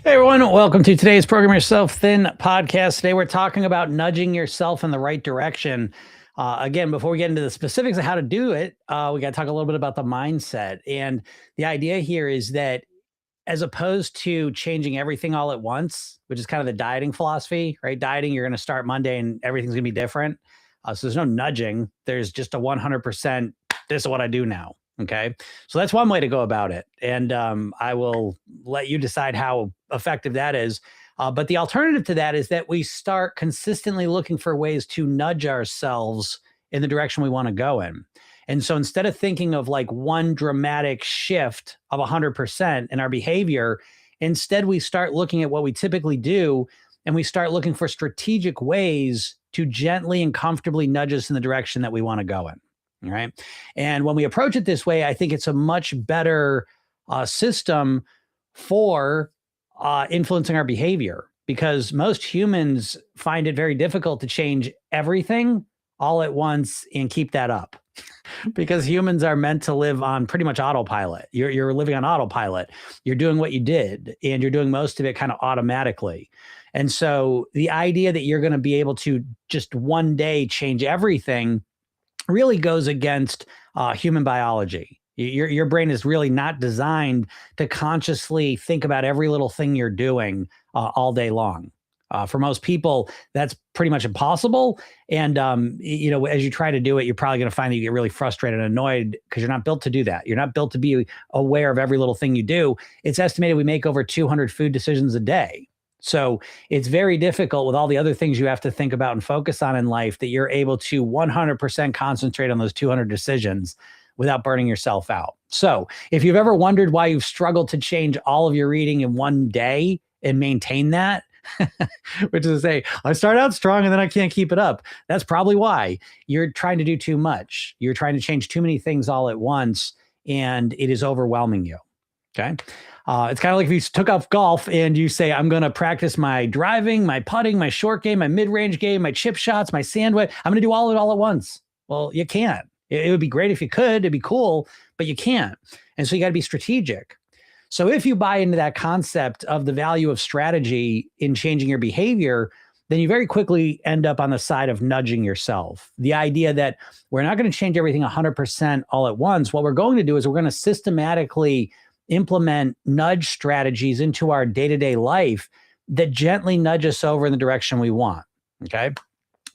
Hey everyone, welcome to today's Program Yourself Thin podcast. Today we're talking about nudging yourself in the right direction. Again, before we get into the specifics of how to do it, we got to talk a little bit about the mindset. And the idea here is that as opposed to changing everything all at once, which is kind of the dieting philosophy, right? Dieting, you're going to start Monday and everything's going to be different. So there's no nudging. There's just a 100%, this is what I do now. Okay. So that's one way to go about it. And I will let you decide how effective that is. But the alternative to that is that we start consistently looking for ways to nudge ourselves in the direction we want to go in. And so instead of thinking of like one dramatic shift of 100% in our behavior, instead we start looking at what we typically do and we start looking for strategic ways to gently and comfortably nudge us in the direction that we want to go in. All right. And when we approach it this way, I think it's a much better system for influencing our behavior, because most humans find it very difficult to change everything all at once and keep that up. Because humans are meant to live on pretty much autopilot. You're living on autopilot. You're doing what you did, and you're doing most of it kind of automatically. And so the idea that you're going to be able to just one day change everything really goes against human biology. Your brain is really not designed to consciously think about every little thing you're doing all day long. For most people, that's pretty much impossible. And, as you try to do it, you're probably going to find that you get really frustrated and annoyed because you're not built to do that. You're not built to be aware of every little thing you do. It's estimated we make over 200 food decisions a day. So it's very difficult with all the other things you have to think about and focus on in life that you're able to 100% concentrate on those 200 decisions without burning yourself out. So if you've ever wondered why you've struggled to change all of your eating in one day and maintain that, which is to say, I start out strong and then I can't keep it up. That's probably why. You're trying to do too much. You're trying to change too many things all at once, and it is overwhelming you. Okay. It's kind of like if you took off golf and you say, I'm going to practice my driving, my putting, my short game, my mid-range game, my chip shots, my sandwich. I'm going to do all of it all at once. Well, you can't. It would be great if you could. It'd be cool, but you can't. And so you got to be strategic. So if you buy into that concept of the value of strategy in changing your behavior, then you very quickly end up on the side of nudging yourself. The idea that we're not going to change everything 100% all at once. What we're going to do is we're going to systematically implement nudge strategies into our day-to-day life that gently nudge us over in the direction we want. Okay.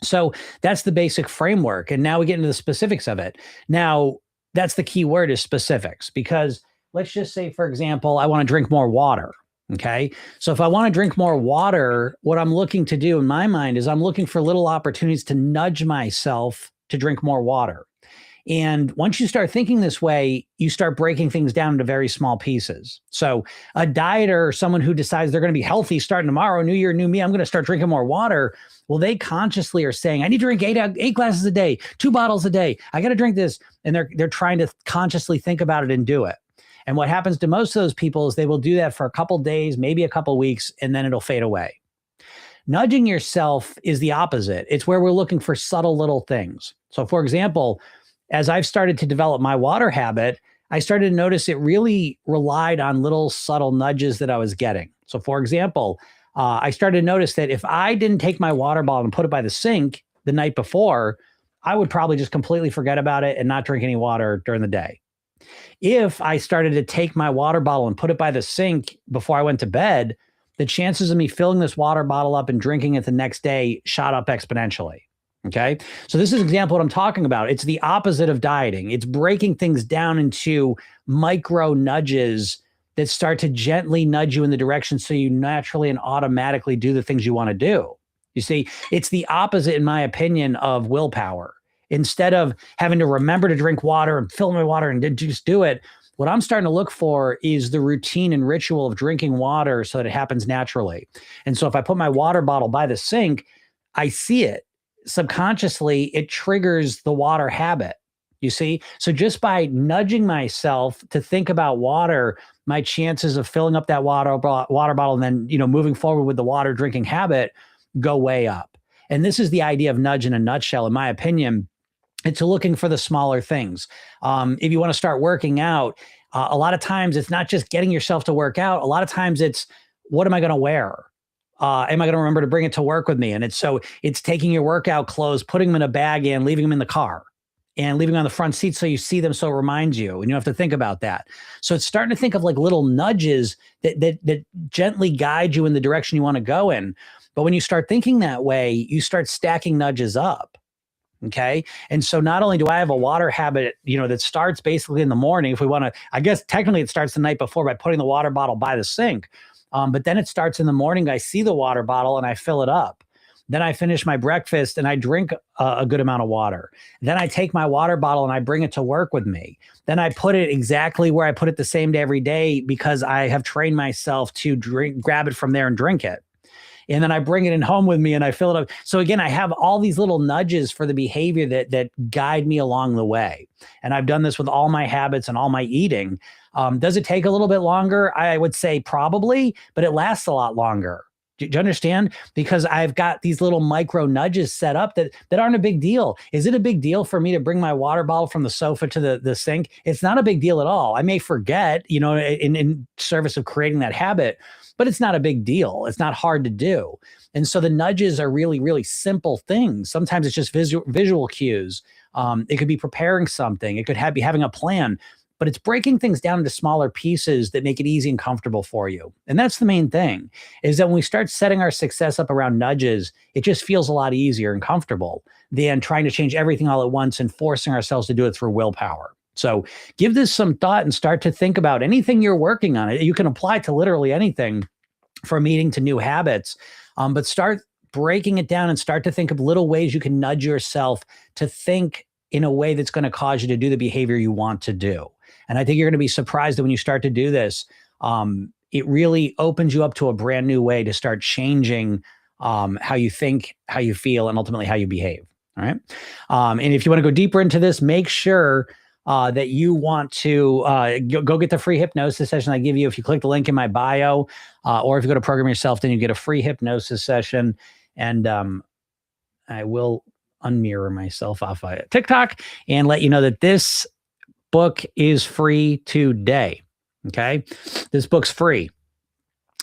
So that's the basic framework. And now we get into the specifics of it. Now, that's the key word, is specifics, because let's just say, for example, I want to drink more water. Okay. So if I want to drink more water, what I'm looking to do in my mind is I'm looking for little opportunities to nudge myself to drink more water. And once you start thinking this way, you start breaking things down into very small pieces. So a dieter or someone who decides they're going to be healthy starting tomorrow, new year, new me, I'm going to start drinking more water. Well, they consciously are saying, I need to drink eight glasses a day, 2 bottles a day. I got to drink this. And they're trying to consciously think about it and do it. And what happens to most of those people is they will do that for a couple days, maybe a couple weeks, and then it'll fade away. Nudging yourself is the opposite. It's where we're looking for subtle little things. So for example, as I've started to develop my water habit, I started to notice it really relied on little subtle nudges that I was getting. So for example, I started to notice that if I didn't take my water bottle and put it by the sink the night before, I would probably just completely forget about it and not drink any water during the day. If I started to take my water bottle and put it by the sink before I went to bed, the chances of me filling this water bottle up and drinking it the next day shot up exponentially. Okay. So this is an example of what I'm talking about. It's the opposite of dieting. It's breaking things down into micro nudges that start to gently nudge you in the direction so you naturally and automatically do the things you want to do. You see, it's the opposite, in my opinion, of willpower. Instead of having to remember to drink water and fill my water and just do it, what I'm starting to look for is the routine and ritual of drinking water so that it happens naturally. And so if I put my water bottle by the sink, I see it. Subconsciously, it triggers the water habit. You see? So just by nudging myself to think about water, my chances of filling up that water bottle and then, moving forward with the water drinking habit go way up. And this is the idea of nudge in a nutshell, in my opinion. It's looking for the smaller things. If you want to start working out, a lot of times it's not just getting yourself to work out. A lot of times it's what am I going to wear? Am I going to remember to bring it to work with me? And it's taking your workout clothes, putting them in a bag and leaving them in the car and leaving them on the front seat so you see them, so it reminds you, and you don't have to think about that. So it's starting to think of like little nudges that gently guide you in the direction you want to go in. But when you start thinking that way, you start stacking nudges up. Okay. And so not only do I have a water habit, that starts basically in the morning, if we want to, I guess technically it starts the night before by putting the water bottle by the sink. But then it starts in the morning. I see the water bottle and I fill it up. Then I finish my breakfast and I drink a good amount of water. Then I take my water bottle and I bring it to work with me. Then I put it exactly where I put it the same day every day because I have trained myself to grab it from there and drink it. And then I bring it in home with me and I fill it up. So again, I have all these little nudges for the behavior that guide me along the way. And I've done this with all my habits and all my eating. Does it take a little bit longer? I would say probably, but it lasts a lot longer. Do you understand? Because I've got these little micro nudges set up that aren't a big deal. Is it a big deal for me to bring my water bottle from the sofa to the sink? It's not a big deal at all. I may forget, in service of creating that habit, but it's not a big deal. It's not hard to do. And so the nudges are really, really simple things. Sometimes it's just visual cues. It could be preparing something. It could be having a plan. But it's breaking things down into smaller pieces that make it easy and comfortable for you. And that's the main thing, is that when we start setting our success up around nudges, it just feels a lot easier and comfortable than trying to change everything all at once and forcing ourselves to do it through willpower. So give this some thought and start to think about anything you're working on. You can apply to literally anything from eating to new habits, but start breaking it down and start to think of little ways you can nudge yourself to think in a way that's going to cause you to do the behavior you want to do. And I think you're going to be surprised that when you start to do this, it really opens you up to a brand new way to start changing how you think, how you feel, and ultimately how you behave. All right. And if you want to go deeper into this, make sure that you want to go get the free hypnosis session I give you. If you click the link in my bio, or if you go to Program Yourself, then you get a free hypnosis session. And I will unmirror myself off of TikTok and let you know that this book is free today. Okay. This book's free.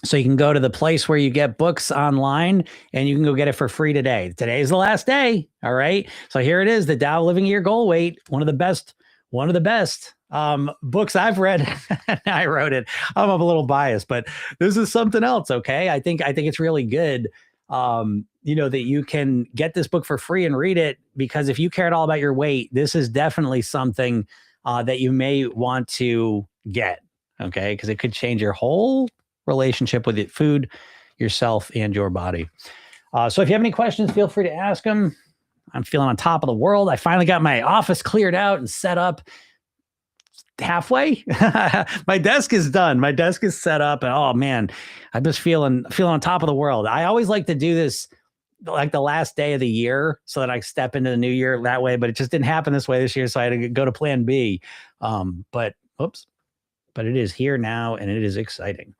So you can go to the place where you get books online and you can go get it for free today. Today is the last day. All right. So here it is, The Tao of Living Your Goal Weight. One of the best books I've read. I wrote it. I'm a little biased, but this is something else. Okay. I think it's really good. That you can get this book for free and read it, because if you care at all about your weight, this is definitely something that you may want to get. Okay. Because it could change your whole relationship with it, food, yourself, and your body. So if you have any questions, feel free to ask them. I'm feeling on top of the world. I finally got my office cleared out and set up halfway. My desk is done. My desk is set up, and oh man, I'm just feeling on top of the world. I always like to do this like the last day of the year so that I step into the new year that way, but it just didn't happen this way this year. So I had to go to plan B. But it is here now and it is exciting.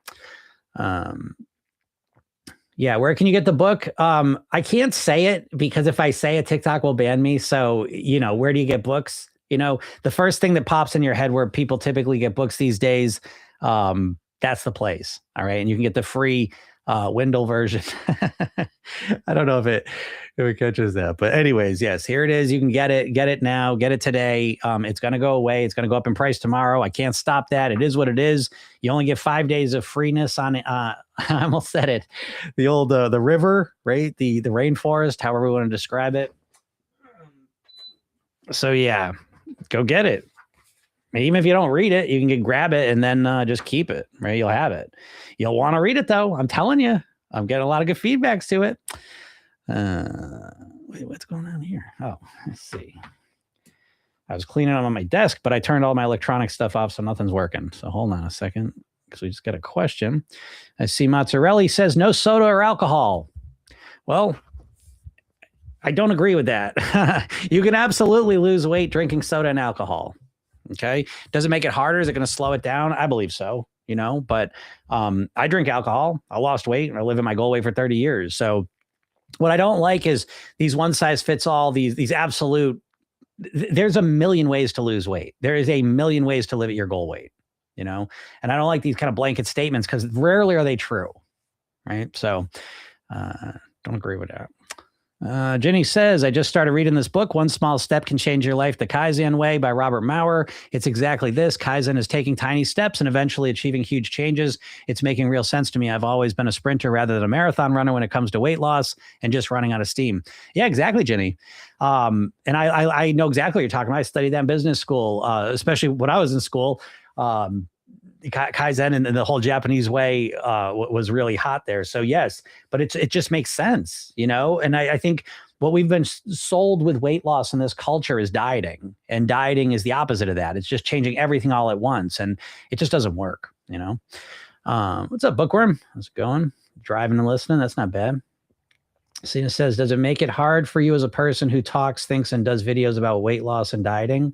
Yeah. Where can you get the book? I can't say it because if I say it, TikTok will ban me. So, where do you get books? The first thing that pops in your head where people typically get books these days, that's the place. All right. And you can get the free Windle version. I don't know if it catches that, but anyways, yes, here it is. You can get it now, get it today. It's going to go away. It's going to go up in price tomorrow. I can't stop that. It is what it is. You only get 5 days of freeness on it. I almost said it. The old, the river, right? The rainforest, however we want to describe it. So yeah, go get it. Even if you don't read it, you can grab it and then just keep it, right? You'll have it. You'll want to read it though. I'm telling you, I'm getting a lot of good feedbacks to it. Wait, what's going on here? Oh, let's see. I was cleaning up on my desk, but I turned all my electronic stuff off, so nothing's working. So hold on a second, because we just got a question. I see Mozzarella says no soda or alcohol. Well, I don't agree with that. You can absolutely lose weight drinking soda and alcohol. Okay. Does it make it harder? Is it going to slow it down? I believe so, but I drink alcohol. I lost weight and I live in my goal weight for 30 years. So what I don't like is these one size fits all, these absolute, there's a million ways to lose weight. There is a million ways to live at your goal weight, and I don't like these kind of blanket statements because rarely are they true. right? So don't agree with that. Jenny says, I just started reading this book, One Small Step Can Change Your Life, The Kaizen Way by Robert Maurer. It's exactly this. Kaizen is taking tiny steps and eventually achieving huge changes. It's making real sense to me. I've always been a sprinter rather than a marathon runner when it comes to weight loss and just running out of steam. Yeah, exactly, Jenny. And I know exactly what you're talking about. I studied that in business school, especially when I was in school. Kaizen and the whole Japanese way was really hot there. So yes, but it just makes sense, you know? And I think what we've been sold with weight loss in this culture is dieting, and dieting is the opposite of that. It's just changing everything all at once, and it just doesn't work, you know? What's up, Bookworm? How's it going? Driving and listening. That's not bad. Cena says, does it make it hard for you as a person who talks, thinks, and does videos about weight loss and dieting?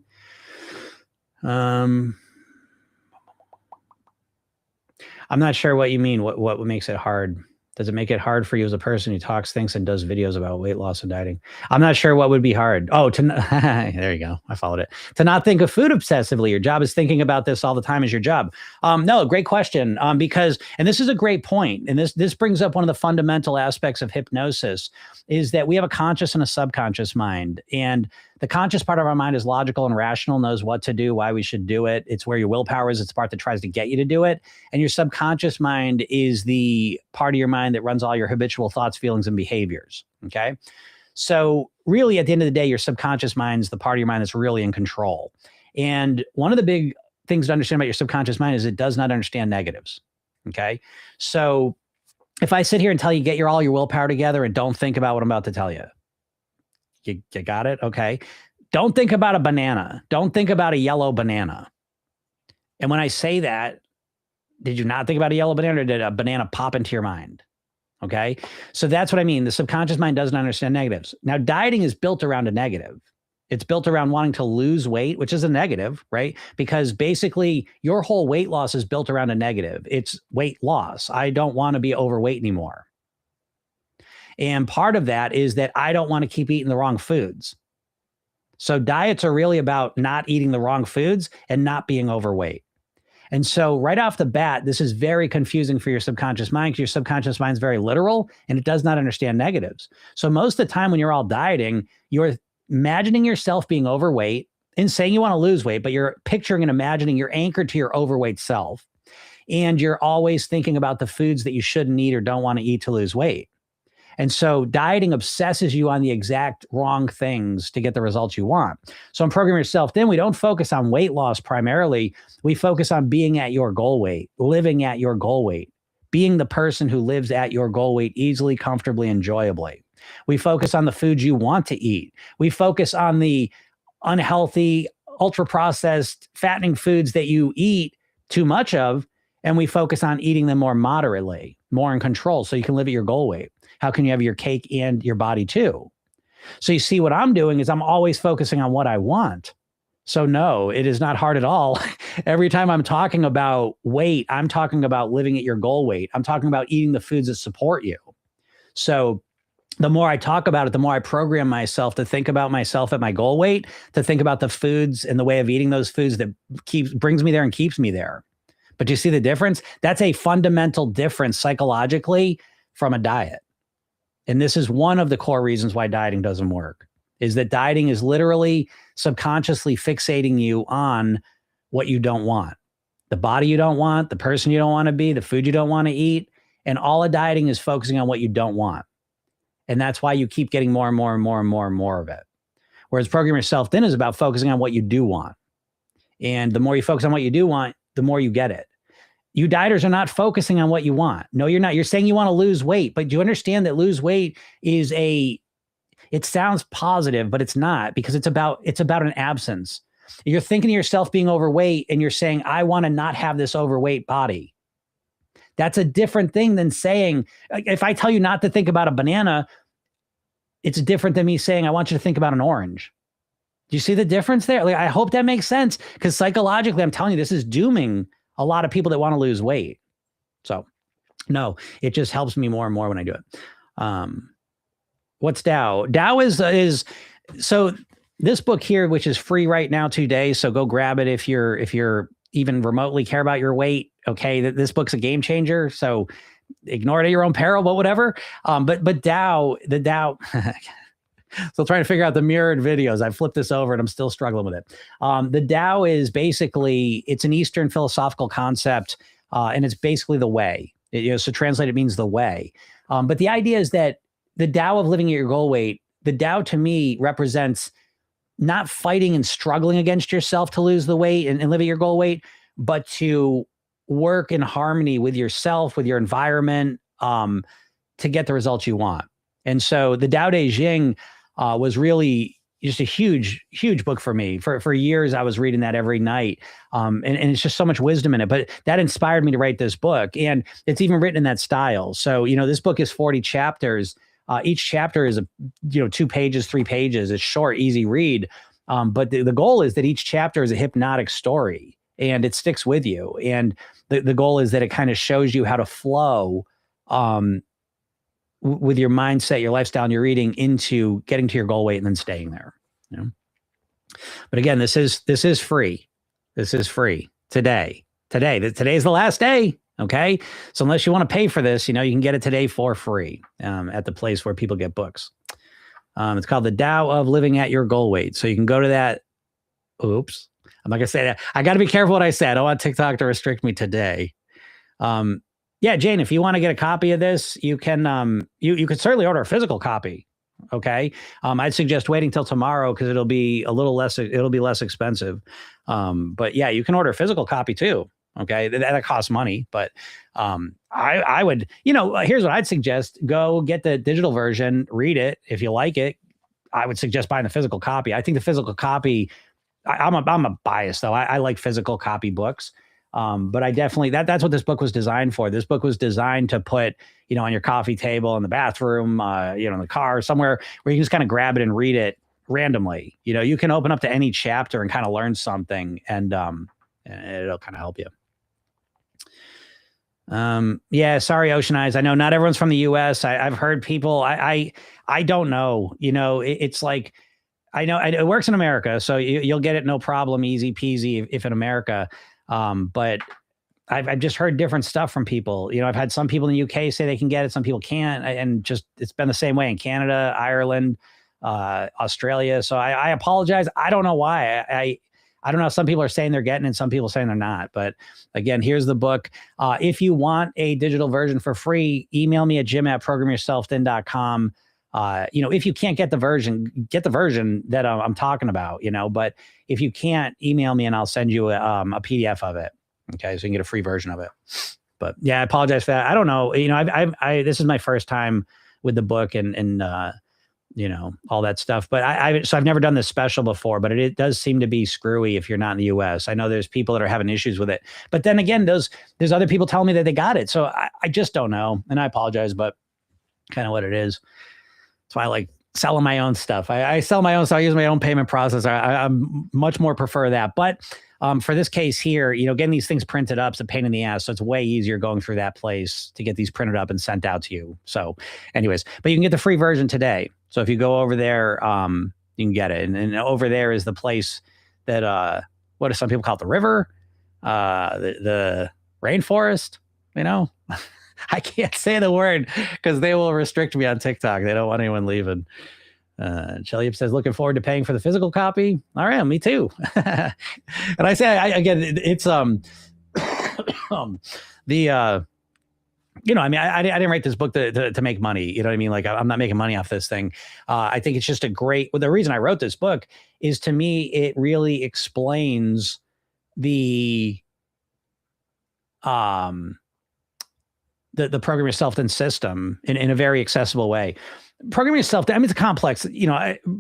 I'm not sure what you mean. What makes it hard? Does it make it hard for you as a person who talks, thinks, and does videos about weight loss and dieting? I'm not sure what would be hard. Oh, there you go. I followed it. To not think of food obsessively. Your job is thinking about this all the time is your job. No, great question. Because, and this is a great point, and this brings up one of the fundamental aspects of hypnosis, is that we have a conscious and a subconscious mind. And the conscious part of our mind is logical and rational, knows what to do, why we should do it. It's where your willpower is. It's the part that tries to get you to do it. And your subconscious mind is the part of your mind that runs all your habitual thoughts, feelings, and behaviors. Okay. So really, at the end of the day, your subconscious mind is the part of your mind that's really in control. And one of the big things to understand about your subconscious mind is it does not understand negatives. Okay. So if I sit here and tell you, get all your willpower together and don't think about what I'm about to tell you, you got it? Okay. Don't think about a banana. Don't think about a yellow banana. And when I say that, did you not think about a yellow banana, or did a banana pop into your mind? Okay. So that's what I mean. The subconscious mind doesn't understand negatives. Now, dieting is built around a negative. It's built around wanting to lose weight, which is a negative, right? Because basically your whole weight loss is built around a negative. It's weight loss. I don't want to be overweight anymore. And part of that is that I don't want to keep eating the wrong foods. So diets are really about not eating the wrong foods and not being overweight. And so right off the bat, this is very confusing for your subconscious mind, because your subconscious mind is very literal and it does not understand negatives. So most of the time when you're all dieting, you're imagining yourself being overweight and saying you want to lose weight, but you're picturing and imagining you're anchored to your overweight self. And you're always thinking about the foods that you shouldn't eat or don't want to eat to lose weight. And so dieting obsesses you on the exact wrong things to get the results you want. So in Program Yourself Thin, we don't focus on weight loss primarily. We focus on being at your goal weight, living at your goal weight, being the person who lives at your goal weight easily, comfortably, enjoyably. We focus on the foods you want to eat. We focus on the unhealthy, ultra-processed, fattening foods that you eat too much of, and we focus on eating them more moderately, more in control, so you can live at your goal weight. How can you have your cake and your body too? So you see, what I'm doing is I'm always focusing on what I want. So no, it is not hard at all. Every time I'm talking about weight, I'm talking about living at your goal weight. I'm talking about eating the foods that support you. So the more I talk about it, the more I program myself to think about myself at my goal weight, to think about the foods and the way of eating those foods that brings me there and keeps me there. But you see the difference? That's a fundamental difference psychologically from a diet. And this is one of the core reasons why dieting doesn't work, is that dieting is literally subconsciously fixating you on what you don't want, the body you don't want, the person you don't want to be, the food you don't want to eat. And all of dieting is focusing on what you don't want. And that's why you keep getting more and more and more and more and more of it. Whereas Program Yourself Thin is about focusing on what you do want. And the more you focus on what you do want, the more you get it. You dieters are not focusing on what you want. No, you're not. You're saying you want to lose weight, but do you understand that lose weight is it sounds positive, but it's not, because it's about an absence. You're thinking of yourself being overweight and you're saying, I want to not have this overweight body. That's a different thing than saying, if I tell you not to think about a banana, it's different than me saying, I want you to think about an orange. Do you see the difference there? Like, I hope that makes sense, because psychologically, I'm telling you, this is dooming a lot of people that want to lose weight. So no, it just helps me more and more when I do it. What's Tao? Tao is so this book here, which is free right now today. So go grab it if you're even remotely care about your weight. Okay. This book's a game changer. So ignore it at your own peril, but whatever. But the Tao, so trying to figure out the mirrored videos. I flipped this over and I'm still struggling with it. The Tao is basically, it's an Eastern philosophical concept, and it's basically the way. So translate, it means the way. But the idea is that the Tao of living at your goal weight, the Tao to me represents not fighting and struggling against yourself to lose the weight and live at your goal weight, but to work in harmony with yourself, with your environment, to get the results you want. And so the Tao Te Ching was really just a huge, huge book for me. For years, I was reading that every night. And it's just so much wisdom in it. But that inspired me to write this book. And it's even written in that style. So, this book is 40 chapters. Each chapter is 2 pages, 3 pages. It's short, easy read. But the goal is that each chapter is a hypnotic story and it sticks with you. And the goal is that it kind of shows you how to flow with your mindset, your lifestyle, and your eating into getting to your goal weight and then staying there. But again, this is free. This is free today. Today is the last day. Okay. So unless you want to pay for this, you can get it today for free at the place where people get books. It's called The Tao of Living at Your Goal Weight. So you can go to that. Oops. I'm not going to say that. I got to be careful what I say. I don't want TikTok to restrict me today. Yeah, Jane, if you want to get a copy of this, you can, you could certainly order a physical copy. Okay. I'd suggest waiting till tomorrow because it'll be less expensive. But yeah, you can order a physical copy too. Okay. That costs money, but I would, here's what I'd suggest. Go get the digital version, read it. If you like it, I would suggest buying the physical copy. I think the physical copy, I'm a bias though. I like physical copy books. But I definitely, that's what this book was designed for. This book was designed to put, on your coffee table, in the bathroom, in the car, somewhere where you can just kind of grab it and read it randomly. You can open up to any chapter and kind of learn something and it'll kind of help you. Yeah, sorry, Ocean Eyes. I know not everyone's from the US. I've heard people, I don't know, it's like, I know it works in America. So you'll get it no problem, easy peasy if in America. But I've just heard different stuff from people. I've had some people in the UK say they can get it. Some people can't. And just, it's been the same way in Canada, Ireland, Australia. So I apologize. I don't know why. I don't know. Some people are saying they're getting it and some people saying they're not. But again, here's the book. If you want a digital version for free, email me at jim@programyourselfthin.com. If you can't get the version that I'm talking about, but if you can't, email me and I'll send you a PDF of it. Okay. So you can get a free version of it. But yeah, I apologize for that. I don't know. This is my first time with the book and all that stuff, but I've never done this special before, but it does seem to be screwy if you're not in the US. I know there's people that are having issues with it, but then again, there's other people telling me that they got it. So I just don't know. And I apologize, but kind of what it is. That's why I like selling my own stuff. I sell my own stuff. I use my own payment processor. I much more prefer that. But for this case here, getting these things printed up is a pain in the ass. So it's way easier going through that place to get these printed up and sent out to you. So anyways, but you can get the free version today. So if you go over there, you can get it. And over there is the place that, what do some people call it? The river, the rainforest, I can't say the word because they will restrict me on TikTok. They don't want anyone leaving. Shelly says, looking forward to paying for the physical copy. All right, me too. And I say, again, it's I didn't write this book to make money. You know what I mean? Like I'm not making money off this thing. I think it's just the reason I wrote this book is, to me, it really explains the Program Yourself Thin system in a very accessible way. Program Yourself Thin, it's complex.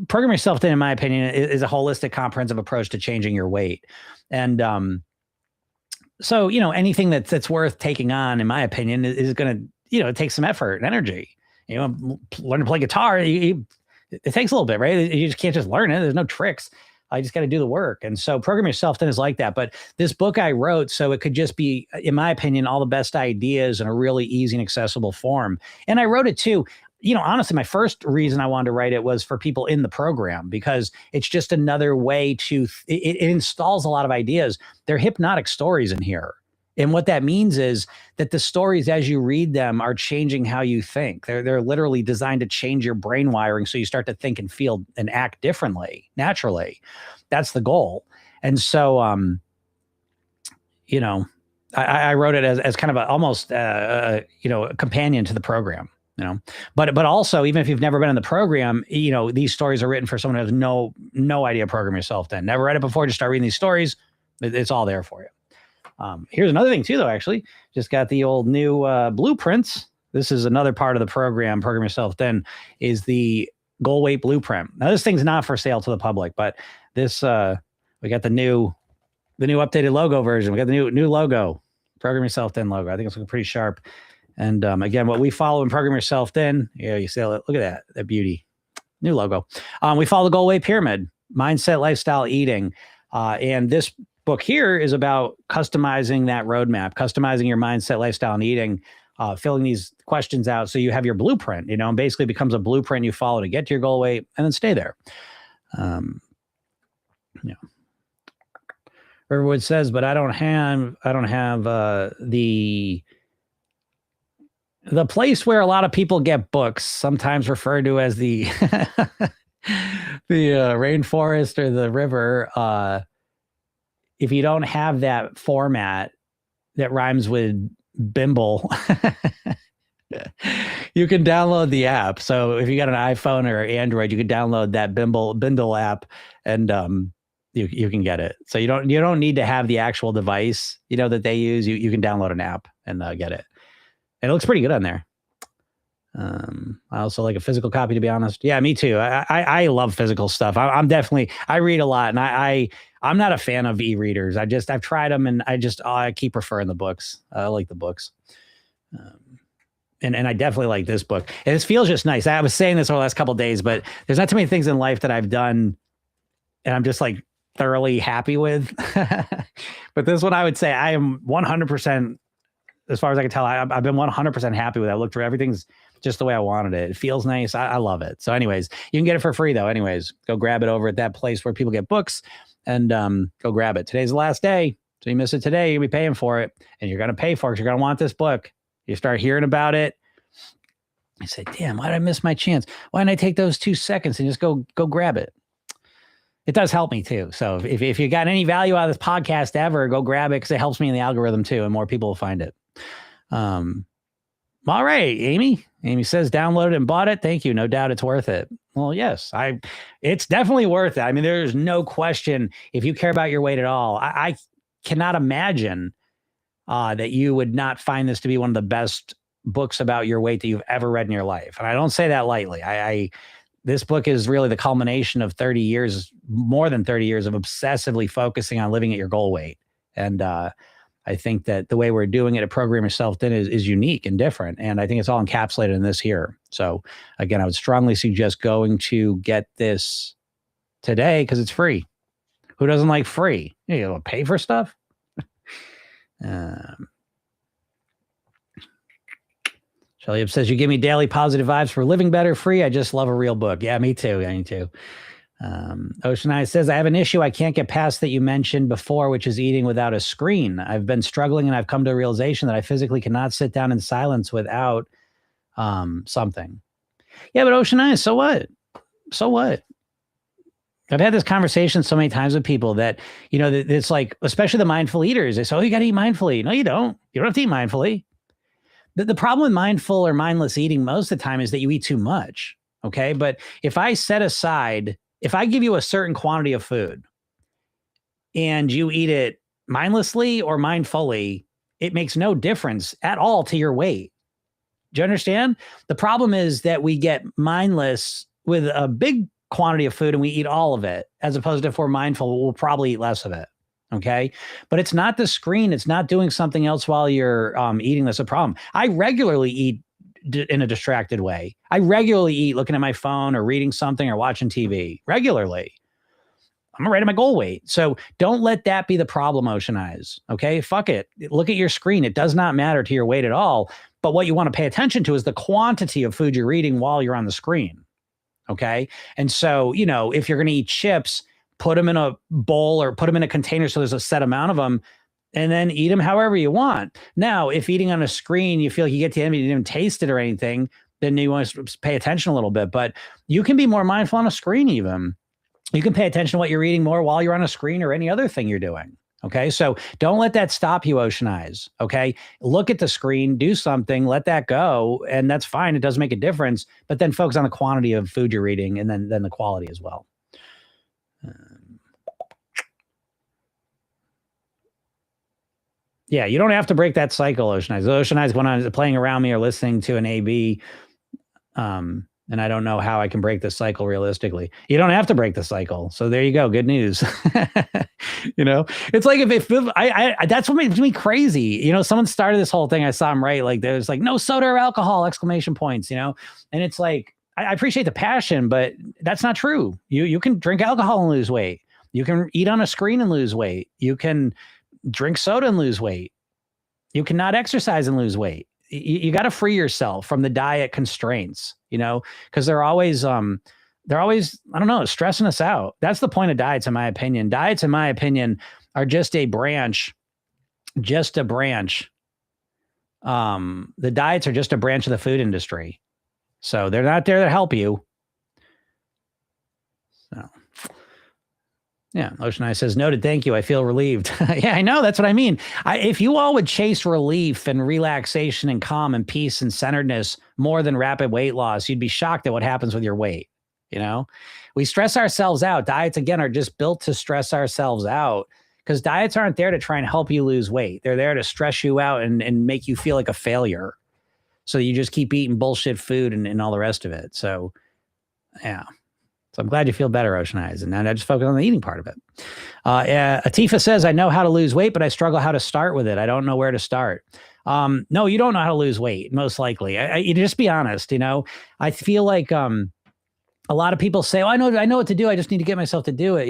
Program Yourself Thin, in my opinion, is a holistic, comprehensive approach to changing your weight. And so, anything that's worth taking on, in my opinion, is going to, it takes some effort and energy. Learn to play guitar, it takes a little bit, right? You just can't just learn it. There's no tricks. I just got to do the work. And so Program Yourself Thin is like that. But this book I wrote, so it could just be, in my opinion, all the best ideas in a really easy and accessible form. And I wrote it too. Honestly, my first reason I wanted to write it was for people in the program, because it's just another way to, it installs a lot of ideas. They're hypnotic stories in here. And what that means is that the stories, as you read them, are changing how you think. They're literally designed to change your brain wiring so you start to think and feel and act differently, naturally. That's the goal. And so, you know, I wrote it as kind of almost a companion to the program. But also, even if you've never been in the program, these stories are written for someone who has no idea Program Yourself Thin. Never read it before. Just start reading these stories. It's all there for you. Here's another thing too, though. Actually, just got the old new blueprints. This is another part of the program. Program Yourself Thin is the goal weight blueprint. Now, this thing's not for sale to the public, but this we got the new updated logo version. We got the new logo, Program Yourself Thin logo. I think it's looking pretty sharp. And again, what we follow in Program Yourself Thin, you see, look at that beauty. New logo. We follow the goal weight pyramid, mindset, lifestyle, eating. And this book here is about customizing that roadmap, customizing your mindset, lifestyle, and eating, filling these questions out so you have your blueprint, and basically becomes a blueprint you follow to get to your goal weight and then stay there. Riverwood says, but I don't have the place where a lot of people get books, sometimes referred to as the the rainforest or the river. If you don't have that format that rhymes with Bimble, you can download the app. So if you got an iPhone or Android, you can download that Bindle app, and you can get it. So you don't need to have the actual device, that they use. You can download an app and get it. And it looks pretty good on there. I also like a physical copy, to be honest. Yeah, me too. I love physical stuff. I read a lot, and I'm not a fan of e-readers. I've tried them, and I keep preferring the books. I like the books. And I definitely like this book. And this feels just nice. I was saying this over the last couple of days, but there's not too many things in life that I've done and I'm just like thoroughly happy with. But this one, I would say I am 100%, as far as I can tell, I've been 100% happy with it. I looked through everything's just the way I wanted it. It feels nice. I love it. So anyways, you can get it for free though. Anyways, go grab it over at that place where people get books, and go grab it. Today's the last day. So you miss it today, you'll be paying for it, and you're going to pay for it because you're going to want this book. You start hearing about it. I say, damn, why did I miss my chance? Why didn't I take those 2 seconds and just go grab it? It does help me too. So if you got any value out of this podcast ever, go grab it, because it helps me in the algorithm too, and more people will find it. All right, Amy. Amy says, downloaded and bought it. Thank you. No doubt it's worth it. Well, yes, it's definitely worth it. I mean, there's no question. If you care about your weight at all, I cannot imagine that you would not find this to be one of the best books about your weight that you've ever read in your life. And I don't say that lightly. This book is really the culmination of 30 years, more than 30 years of obsessively focusing on living at your goal weight. And I think that the way we're doing it at Program Yourself Thin is unique and different. And I think it's all encapsulated in this here. So again, I would strongly suggest going to get this today because it's free. Who doesn't like free? You know, pay for stuff. Shelly says, you give me daily positive vibes for living better free. I just love a real book. Yeah, me too. Me too. Ocean Eye says, I have an issue I can't get past that you mentioned before, which is eating without a screen. I've been struggling, and I've come to a realization that I physically cannot sit down in silence without something. Yeah, but Ocean Eye, so what? So what? I've had this conversation so many times with people that, you know, that it's like, especially the mindful eaters, they say, oh, you got to eat mindfully. No, you don't. You don't have to eat mindfully. The problem with mindful or mindless eating most of the time is that you eat too much. Okay. But if I give you a certain quantity of food and you eat it mindlessly or mindfully, it makes no difference at all to your weight. Do you understand? The problem is that we get mindless with a big quantity of food and we eat all of it, as opposed to if we're mindful, we'll probably eat less of it. Okay. But it's not the screen. It's not doing something else while you're eating that's a problem. I regularly eat in a distracted way. I regularly eat looking at my phone or reading something or watching TV regularly. I'm right at my goal weight. So don't let that be the problem, Ocean Eyes. Okay. Fuck it. Look at your screen. It does not matter to your weight at all. But what you want to pay attention to is the quantity of food you're eating while you're on the screen. Okay. And so, you know, if you're going to eat chips, put them in a bowl or put them in a container so there's a set amount of them. and then eat them however you want. Now, if eating on a screen, you feel like you get to the end, you didn't even taste it or anything, then you want to pay attention a little bit. But you can be more mindful on a screen even. You can pay attention to what you're eating more while you're on a screen or any other thing you're doing. Okay. So don't let that stop you, Ocean Eyes. Okay. Look at the screen, do something, let that go. And that's fine. It does make a difference, but then focus on the quantity of food you're eating and then the quality as well. Yeah, you don't have to break that cycle, Ocean Eyes. Ocean Eyes going on playing around me or listening to an AB. And I don't know how I can break this cycle realistically. You don't have to break the cycle. So there you go. Good news. It's like if that's what makes me crazy. Someone started this whole thing. I saw him right. Like there's like no soda or alcohol, exclamation points, and it's like, I appreciate the passion, but that's not true. You can drink alcohol and lose weight. You can eat on a screen and lose weight. You can drink soda and lose weight. You cannot exercise and lose weight. You got to free yourself from the diet constraints, because they're always, I don't know, stressing us out. That's the point of diets, in my opinion. Diets, in my opinion, are just a branch. The diets are just a branch of the food industry. So they're not there to help you. So, yeah, Ocean Eye says, noted, thank you. I feel relieved. Yeah, I know. That's what I mean. If you all would chase relief and relaxation and calm and peace and centeredness more than rapid weight loss, you'd be shocked at what happens with your weight. We stress ourselves out. Diets, again, are just built to stress ourselves out because diets aren't there to try and help you lose weight. They're there to stress you out and make you feel like a failure. So you just keep eating bullshit food and all the rest of it. So, yeah. So I'm glad you feel better, Ocean Eyes. And now I just focus on the eating part of it. Atifa says, I know how to lose weight, but I struggle how to start with it. I don't know where to start. No, you don't know how to lose weight, most likely. You just be honest, I feel like a lot of people say, oh, I know what to do. I just need to get myself to do it,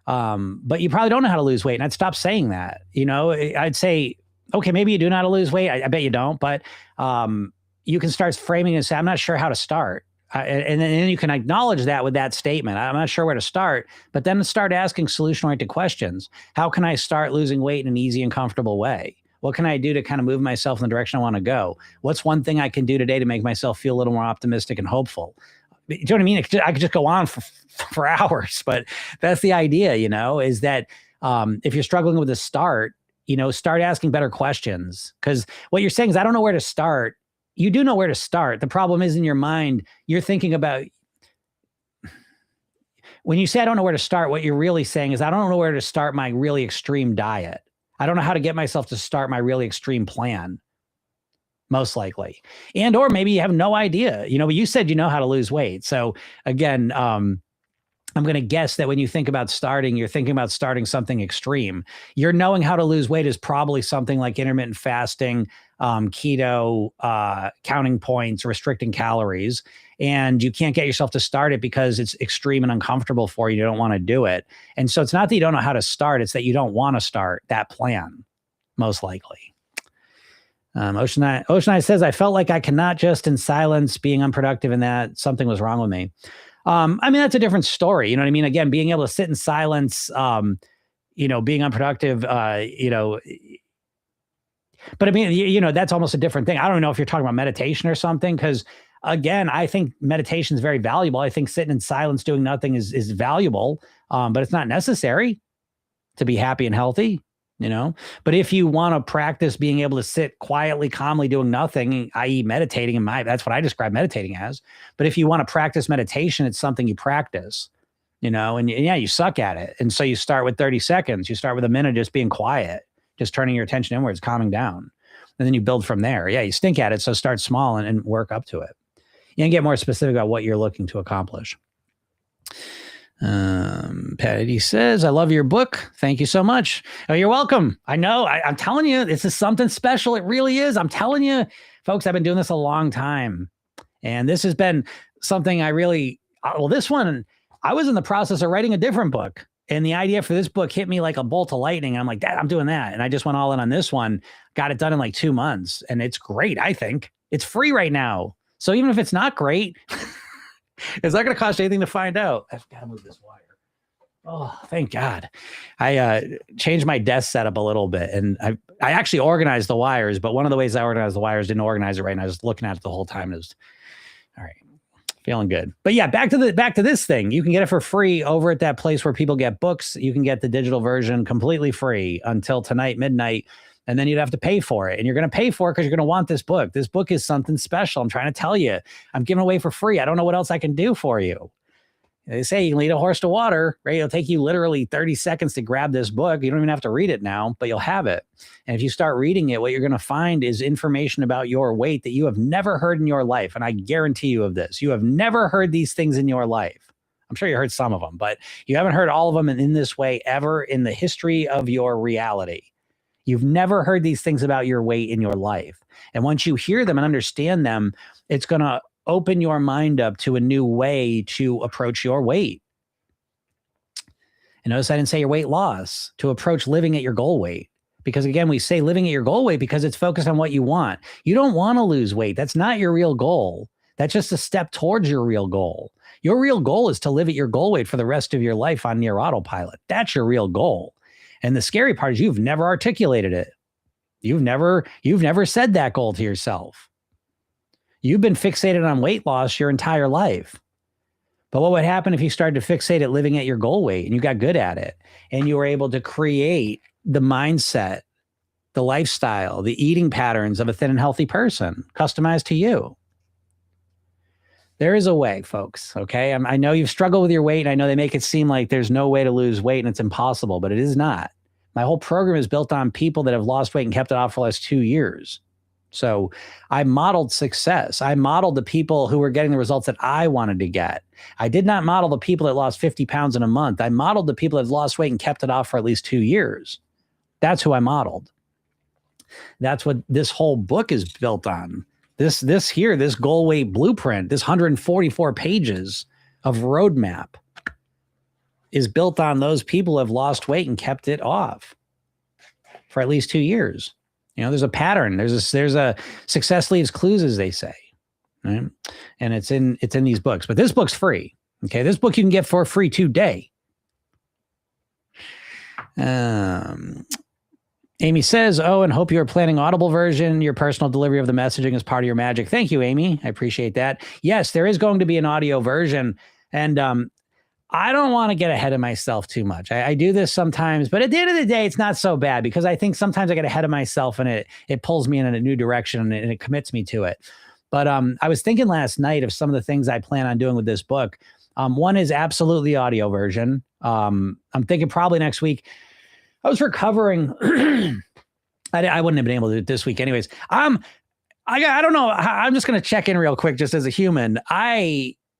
but you probably don't know how to lose weight. And I'd stop saying that, I'd say, okay, maybe you do know how to lose weight. I bet you don't, but you can start framing and say, I'm not sure how to start. And then you can acknowledge that with that statement. I'm not sure where to start, but then start asking solution-oriented questions. How can I start losing weight in an easy and comfortable way? What can I do to kind of move myself in the direction I want to go? What's one thing I can do today to make myself feel a little more optimistic and hopeful? Do you know what I mean? I could just go on for hours, but that's the idea, is that if you're struggling with a start, start asking better questions. Because what you're saying is, I don't know where to start. You do know where to start. The problem is in your mind, you're thinking about, when you say, I don't know where to start, what you're really saying is, I don't know where to start my really extreme diet. I don't know how to get myself to start my really extreme plan, most likely. And, or maybe you have no idea, but you said, how to lose weight. So again, I'm going to guess that when you think about starting, you're thinking about starting something extreme. You're knowing how to lose weight is probably something like intermittent fasting, keto, counting points, restricting calories, and you can't get yourself to start it because it's extreme and uncomfortable for you. You don't want to do it. And so it's not that you don't know how to start, it's that you don't want to start that plan, most likely. Ocean Eye says, I felt like I cannot just in silence being unproductive and that something was wrong with me. That's a different story. You know what I mean? Again, being able to sit in silence, being unproductive, but I mean, that's almost a different thing. I don't know if you're talking about meditation or something, because again, I think meditation is very valuable. I think sitting in silence, doing nothing is valuable, but it's not necessary to be happy and healthy. But if you want to practice being able to sit quietly, calmly doing nothing, i.e. meditating, that's what I describe meditating as. But if you want to practice meditation, it's something you practice, and yeah, you suck at it. And so you start with 30 seconds, you start with a minute, just being quiet, just turning your attention inwards, calming down. And then you build from there. Yeah, you stink at it. So start small and work up to it. You can get more specific about what you're looking to accomplish. Patty says, I love your book. Thank you so much. Oh, you're welcome. I know. I'm telling you, this is something special. It really is. I'm telling you, folks, I've been doing this a long time. And this has been something this one, I was in the process of writing a different book. And the idea for this book hit me like a bolt of lightning. I'm like, Dad, I'm doing that. And I just went all in on this one, got it done in like 2 months. And it's great, I think. It's free right now. So even if it's not great, it's not going to cost you anything to find out. I've got to move this wire. Oh, thank God. I changed my desk setup a little bit, and I actually organized the wires, but one of the ways I organized the wires didn't organize it right, and I was looking at it the whole time. It was all right. Feeling good. But yeah, back to this thing. You can get it for free over at that place where people get books. You can get the digital version completely free until tonight, midnight, and then you'd have to pay for it. And you're going to pay for it because you're going to want this book. This book is something special. I'm trying to tell you. I'm giving away for free. I don't know what else I can do for you. They say you can lead a horse to water, right? It'll take you literally 30 seconds to grab this book. You don't even have to read it now, but you'll have it. And if you start reading it, what you're going to find is information about your weight that you have never heard in your life. And I guarantee you of this, you have never heard these things in your life. I'm sure you heard some of them, but you haven't heard all of them in this way ever in the history of your reality. You've never heard these things about your weight in your life. And once you hear them and understand them, it's going to open your mind up to a new way to approach your weight. And notice I didn't say your weight loss, to approach living at your goal weight. Because again, we say living at your goal weight because it's focused on what you want. You don't want to lose weight. That's not your real goal. That's just a step towards your real goal. Your real goal is to live at your goal weight for the rest of your life on near autopilot. That's your real goal. And the scary part is you've never articulated it. You've never said that goal to yourself. You've been fixated on weight loss your entire life. But what would happen if you started to fixate at living at your goal weight and you got good at it and you were able to create the mindset, the lifestyle, the eating patterns of a thin and healthy person customized to you? There is a way, folks. Okay. I know you've struggled with your weight, and I know they make it seem like there's no way to lose weight and it's impossible, but it is not. My whole program is built on people that have lost weight and kept it off for the last 2 years. So I modeled success. I modeled the people who were getting the results that I wanted to get. I did not model the people that lost 50 pounds in a month. I modeled the people that lost weight and kept it off for at least 2 years. That's who I modeled. That's what this whole book is built on. This goal weight blueprint, this 144 pages of roadmap is built on those people who have lost weight and kept it off for at least 2 years. You know, there's a pattern. There's a success leaves clues, as they say, right? And it's in these books. But this book's free. Okay, this book you can get for free today. Amy says, "Oh, and hope you are planning Audible version. Your personal delivery of the messaging is part of your magic." Thank you, Amy. I appreciate that. Yes, there is going to be an audio version, and I don't want to get ahead of myself too much. I do this sometimes, but at the end of the day, it's not so bad because I think sometimes I get ahead of myself and it pulls me in a new direction and it commits me to it. But I was thinking last night of some of the things I plan on doing with this book. One is absolutely audio version. I'm thinking probably next week. I was recovering. I wouldn't have been able to do it this week anyways. I don't know. I'm just going to check in real quick just as a human.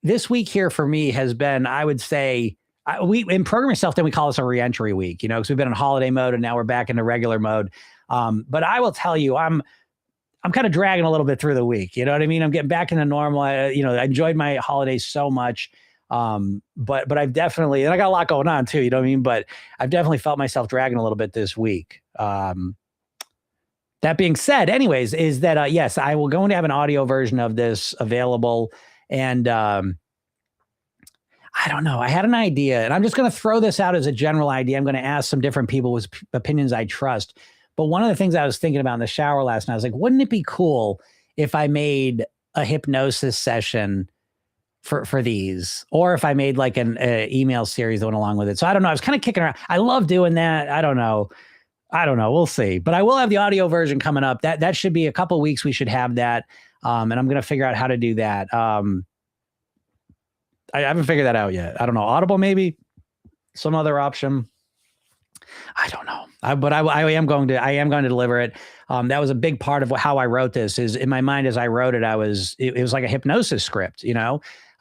This week here for me has been, I would say, we in Program Yourself, then we call this a reentry week, because we've been in holiday mode and now we're back into regular mode. But I will tell you, I'm kind of dragging a little bit through the week. You know what I mean? I'm getting back into normal. I enjoyed my holidays so much. But I've definitely, and I got a lot going on too, you know what I mean? But I've definitely felt myself dragging a little bit this week. That being said, anyways, is that, yes, I will going to have an audio version of this available. And I don't know. I had an idea, and I'm just going to throw this out as a general idea. I'm going to ask some different people with opinions I trust. But one of the things I was thinking about in the shower last night, I was like, wouldn't it be cool if I made a hypnosis session for these, or if I made like an email series that went along with it? So I don't know. I was kind of kicking around. I love doing that. I don't know. We'll see. But I will have the audio version coming up. That should be a couple of weeks. We should have that. And I'm going to figure out how to do that. I haven't figured that out yet. I don't know. Audible, maybe some other option. I don't know. But I am going to deliver it. That was a big part of how I wrote this. Is in my mind as I wrote it, it was like a hypnosis script.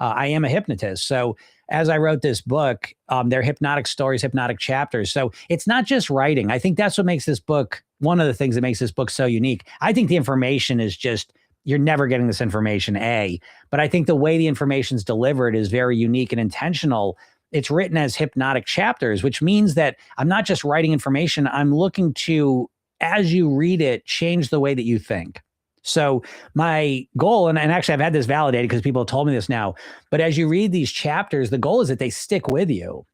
I am a hypnotist. So as I wrote this book, they're hypnotic stories, hypnotic chapters. So it's not just writing. I think that's what makes this book, one of the things that makes this book so unique. I think the information is just, you're never getting this information, but I think the way the information is delivered is very unique and intentional. It's written as hypnotic chapters, which means that I'm not just writing information. I'm looking to, as you read it, change the way that you think. So my goal, and actually I've had this validated because people have told me this now, but as you read these chapters, the goal is that they stick with you.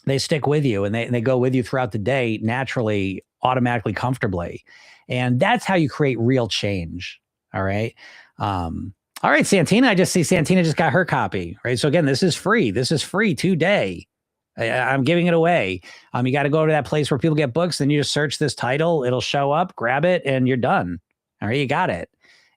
they stick with you, and they go with you throughout the day naturally, automatically, comfortably. And that's how you create real change. All right. All right, Santina. I just see Santina just got her copy. Right. So again, this is free. This is free today. I'm giving it away. You got to go to that place where people get books. Then you just search this title. It'll show up, grab it, and you're done. All right. You got it.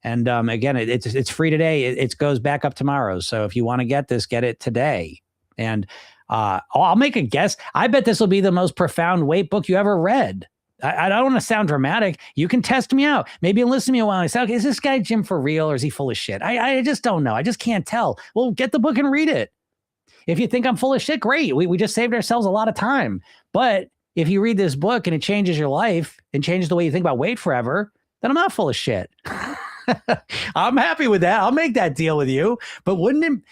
And again, it's free today. It goes back up tomorrow. So if you want to get this, get it today. And I'll make a guess. I bet this will be the most profound weight book you ever read. I don't want to sound dramatic. You can test me out. Maybe listen to me a while and say, okay, is this guy Jim for real, or is he full of shit? I just don't know. I just can't tell. Well, get the book and read it. If you think I'm full of shit, great. We just saved ourselves a lot of time. But if you read this book and it changes your life and changes the way you think about weight forever, then I'm not full of shit. I'm happy with that. I'll make that deal with you. But wouldn't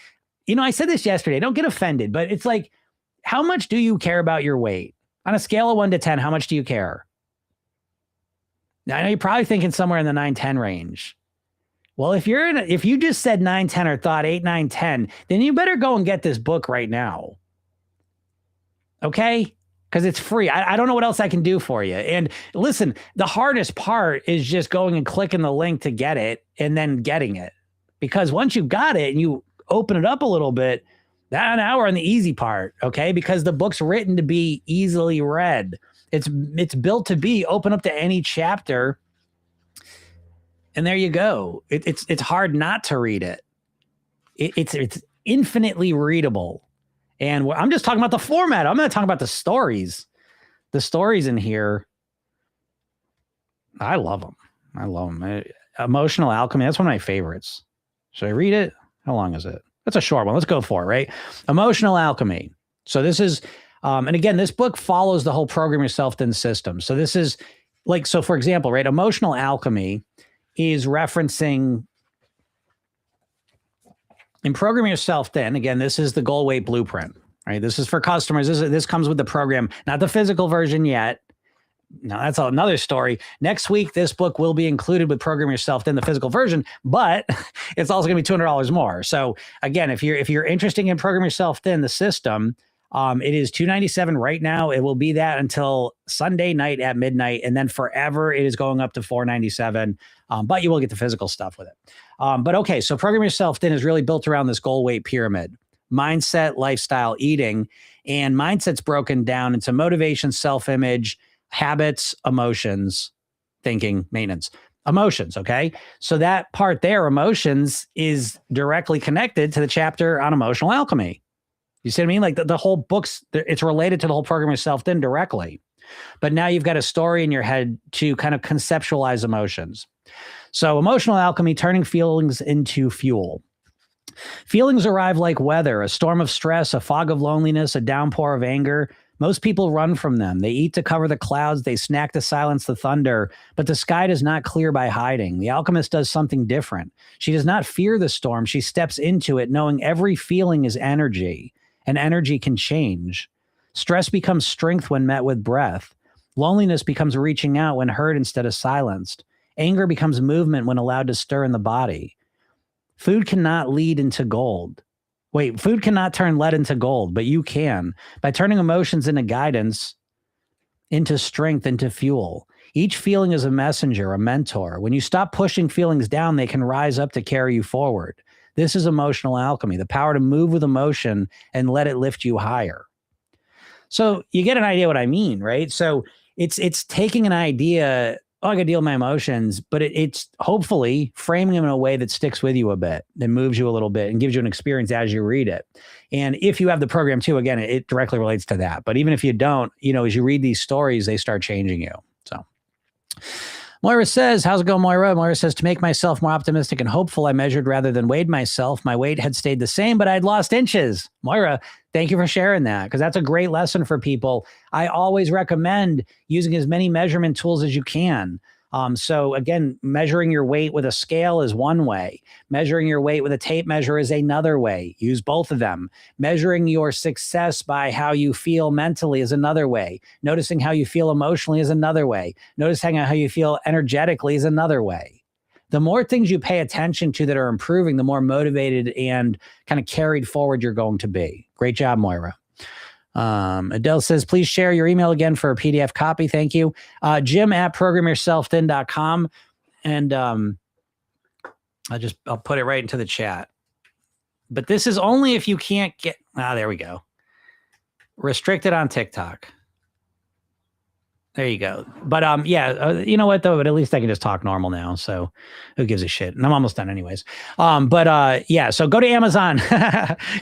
it, I said this yesterday, don't get offended, but it's like, how much do you care about your weight? On a scale of 1 to 10, how much do you care? Now, I know you're probably thinking somewhere in the 9-10 range. Well, if you just said 9-10 or thought 8, 9, 10, then you better go and get this book right now. Okay? Because it's free. I don't know what else I can do for you. And listen, the hardest part is just going and clicking the link to get it and then getting it. Because once you got it and you open it up a little bit, now we're on the easy part, okay? Because the book's written to be easily read. It's built to be open up to any chapter, and there you go. It's hard not to read it. It's infinitely readable. And I'm just talking about the format. I'm not talking about the stories. The stories in here, I love them. Emotional Alchemy, that's one of my favorites. Should I read it? How long is it? That's a short one. Let's go for it, right? Emotional Alchemy. So this is, and again, this book follows the whole Program Yourself Thin system. So this is like, so for example, right, Emotional Alchemy is referencing in Program Yourself Thin. Again, this is the goal weight blueprint, right? This is for customers. This comes with the program, not the physical version yet. Now that's another story. Next week, this book will be included with Program Yourself Thin, the physical version, but it's also going to be $200 more. So again, if you're interested in Program Yourself Thin, the system, it is $297 right now. It will be that until Sunday night at midnight, and then forever it is going up to $497. But you will get the physical stuff with it. But okay, so Program Yourself Thin is really built around this goal weight pyramid: mindset, lifestyle, eating, and mindset's broken down into motivation, self-image, habits, emotions, thinking, maintenance, emotions. Okay. So that part there, emotions, is directly connected to the chapter on emotional alchemy. You see what I mean? Like the whole book's, it's related to the whole Program Yourself Thin directly. But now you've got a story in your head to kind of conceptualize emotions. So emotional alchemy, turning feelings into fuel. Feelings arrive like weather, a storm of stress, a fog of loneliness, a downpour of anger. Most people run from them. They eat to cover the clouds. They snack to silence the thunder. But the sky does not clear by hiding. The alchemist does something different. She does not fear the storm. She steps into it knowing every feeling is energy, and energy can change. Stress becomes strength when met with breath. Loneliness becomes reaching out when heard instead of silenced. Anger becomes movement when allowed to stir in the body. Food cannot lead into gold. Food cannot turn lead into gold, but you can by turning emotions into guidance, into strength, into fuel. Each feeling is a messenger, a mentor. When you stop pushing feelings down, they can rise up to carry you forward. This is emotional alchemy, the power to move with emotion and let it lift you higher. So you get an idea what I mean, right? So it's taking an idea, I got to deal with my emotions, but it's hopefully framing them in a way that sticks with you a bit, that moves you a little bit and gives you an experience as you read it. And if you have the program too, again, it directly relates to that. But even if you don't, as you read these stories, they start changing you. So Moira says, how's it going, Moira? Moira says, to make myself more optimistic and hopeful, I measured rather than weighed myself. My weight had stayed the same, but I'd lost inches. Moira, thank you for sharing that, because that's a great lesson for people. I always recommend using as many measurement tools as you can. So again, measuring your weight with a scale is one way. Measuring your weight with a tape measure is another way. Use both of them. Measuring your success by how you feel mentally is another way. Noticing how you feel emotionally is another way. Noticing how you feel energetically is another way. The more things you pay attention to that are improving, the more motivated and kind of carried forward you're going to be. Great job, Moira. Adele says, please share your email again for a PDF copy. Thank you. Jim at programyourselfthin.com. And I'll put it right into the chat. But this is only if you can't get, there we go. Restricted on TikTok. There you go. But you know what though? But at least I can just talk normal now. So who gives a shit? And I'm almost done anyways. So go to Amazon.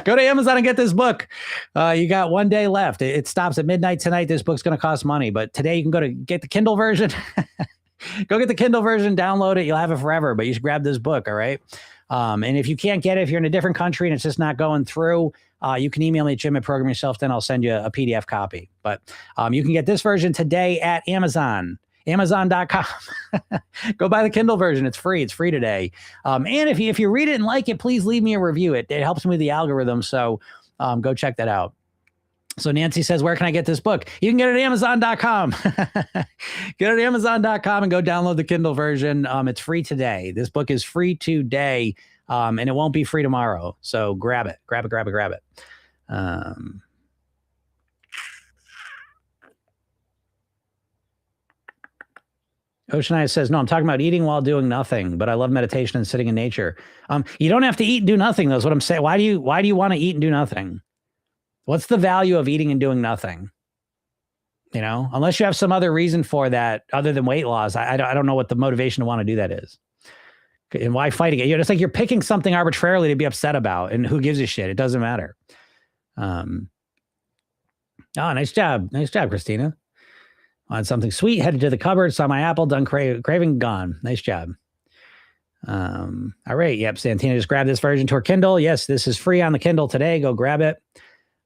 Go to Amazon and get this book. You got 1 day left. It stops at midnight tonight. This book's going to cost money, but today you can go to get the Kindle version. Go get the Kindle version, download it. You'll have it forever, but you should grab this book. All right. And if you can't get it, if you're in a different country and it's just not going through, you can email me at Jim@programyourself, then I'll send you a PDF copy. But you can get this version today at Amazon, Amazon.com. Go buy the Kindle version. It's free. It's free today. And if you read it and like it, please leave me a review. It helps me with the algorithm. So go check that out. So Nancy says, where can I get this book? You can get it at Amazon.com. Get it at Amazon.com and go download the Kindle version. It's free today. This book is free today. And it won't be free tomorrow. So grab it. Ocean Eyes says, no, I'm talking about eating while doing nothing, but I love meditation and sitting in nature. You don't have to eat and do nothing. That's what I'm saying. Why do you want to eat and do nothing? What's the value of eating and doing nothing? You know, unless you have some other reason for that other than weight loss, I don't know what the motivation to want to do that is. And why fight again? It's like you're picking something arbitrarily to be upset about, and who gives a shit? It doesn't matter. Nice job, Christina. Want something sweet? Headed to the cupboard. Saw my apple. Done craving. Gone. Nice job. All right. Yep. Santina just grabbed this version to her Kindle. Yes, this is free on the Kindle today. Go grab it.